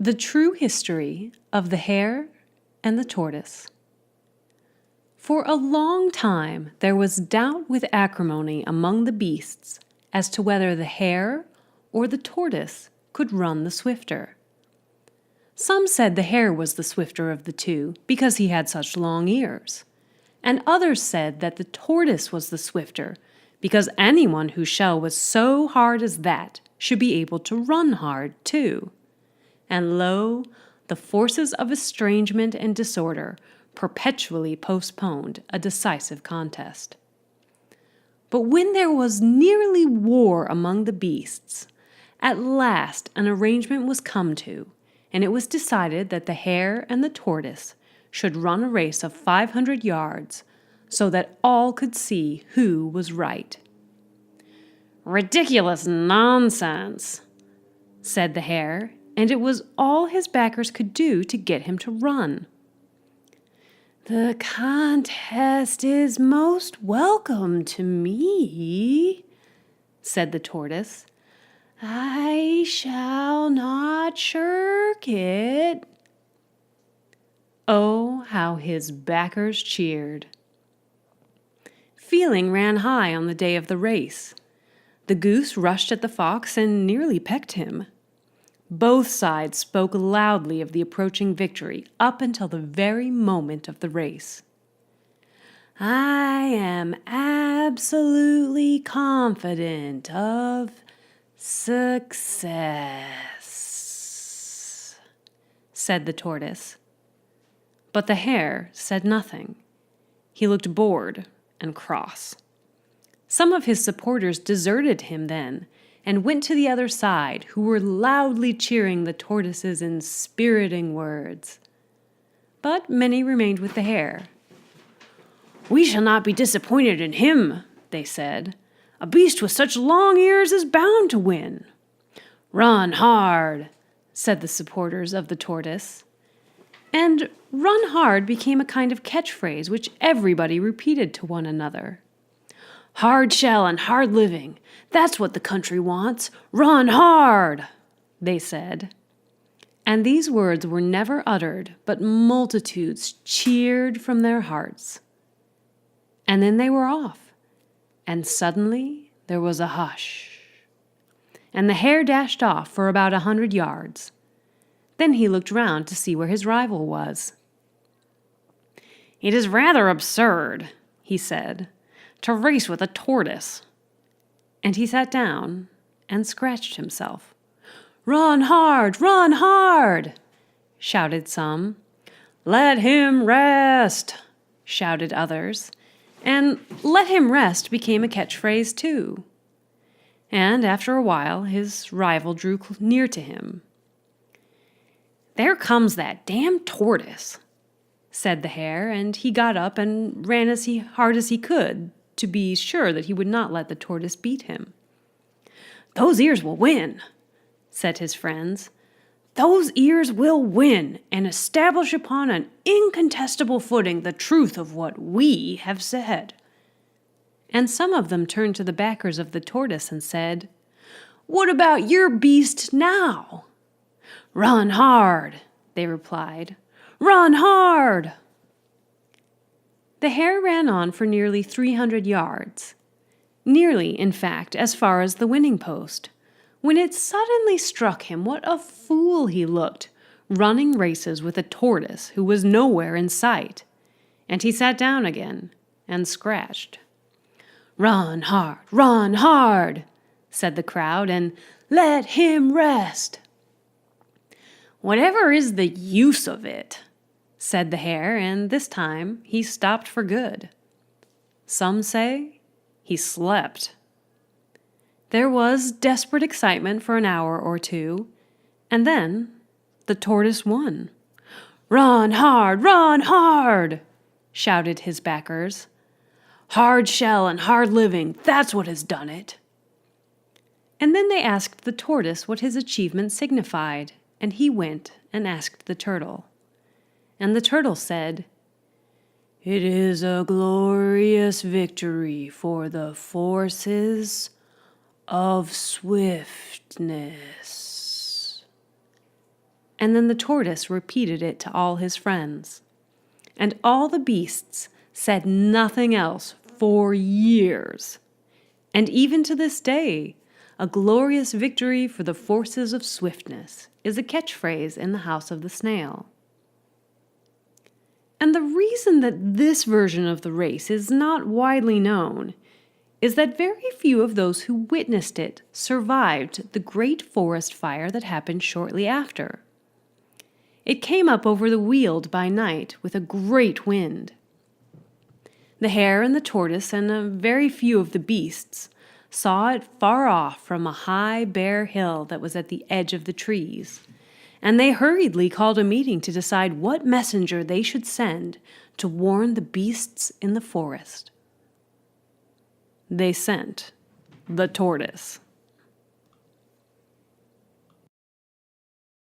The True History of the Hare and the Tortoise. For a long time there was doubt with acrimony among the beasts as to whether the hare or the tortoise could run the swifter. Some said the hare was the swifter of the two because he had such long ears, and others said that the tortoise was the swifter because anyone whose shell was so hard as that should be able to run hard too. And lo, the forces of estrangement and disorder perpetually postponed a decisive contest. But when there was nearly war among the beasts, at last an arrangement was come to, and it was decided that the hare and the tortoise should run a race of 500 yards, so that all could see who was right. "Ridiculous nonsense," said the hare, and it was all his backers could do to get him to run. "The contest is most welcome to me," said the tortoise. "I shall not shirk it." Oh, how his backers cheered! Feeling ran high on the day of the race. The goose rushed at the fox and nearly pecked him. Both sides spoke loudly of the approaching victory up until the very moment of the race. "I am absolutely confident of success," said the tortoise. But the hare said nothing. He looked bored and cross. Some of his supporters deserted him then, and went to the other side, who were loudly cheering the tortoise's inspiriting words. But many remained with the hare. "We shall not be disappointed in him," they said. "A beast with such long ears is bound to win." "Run hard," said the supporters of the tortoise. And "run hard" became a kind of catchphrase which everybody repeated to one another. "Hard shell and hard living, that's what the country wants. Run hard," they said. And these words were never uttered, but multitudes cheered from their hearts. And then they were off, and suddenly there was a hush. And the hare dashed off for about 100 yards. Then he looked round to see where his rival was. "It is rather absurd," he said, "to race with a tortoise." And he sat down and scratched himself. "Run hard," shouted some. "Let him rest," shouted others. And "let him rest" became a catchphrase too. And after a while his rival drew near to him. "There comes that damned tortoise," said the hare, and he got up and ran as hard as he could to be sure that he would not let the tortoise beat him. "Those ears will win," said his friends. "Those ears will win and establish upon an incontestable footing the truth of what we have said." And some of them turned to the backers of the tortoise and said, "What about your beast now?" "Run hard," they replied. "Run hard." The hare ran on for nearly 300 yards, nearly, in fact, as far as the winning post, when it suddenly struck him what a fool he looked, running races with a tortoise who was nowhere in sight, and he sat down again and scratched. "Run hard," said the crowd, and "let him rest." "Whatever is the use of it?" said the hare, and this time he stopped for good. Some say he slept. There was desperate excitement for an hour or two, and then the tortoise won. "Run hard," shouted his backers. "Hard shell and hard living, that's what has done it." And then they asked the tortoise what his achievement signified, and he went and asked the turtle. And the turtle said, "It is a glorious victory for the forces of swiftness." And then the tortoise repeated it to all his friends. And all the beasts said nothing else for years. And even to this day, a glorious victory for the forces of swiftness is a catchphrase in the House of the Snail. And the reason that this version of the race is not widely known is that very few of those who witnessed it survived the great forest fire that happened shortly after. It came up over the Weald by night with a great wind. The hare and the tortoise and a very few of the beasts saw it far off from a high, bare hill that was at the edge of the trees, and they hurriedly called a meeting to decide what messenger they should send to warn the beasts in the forest. They sent the tortoise.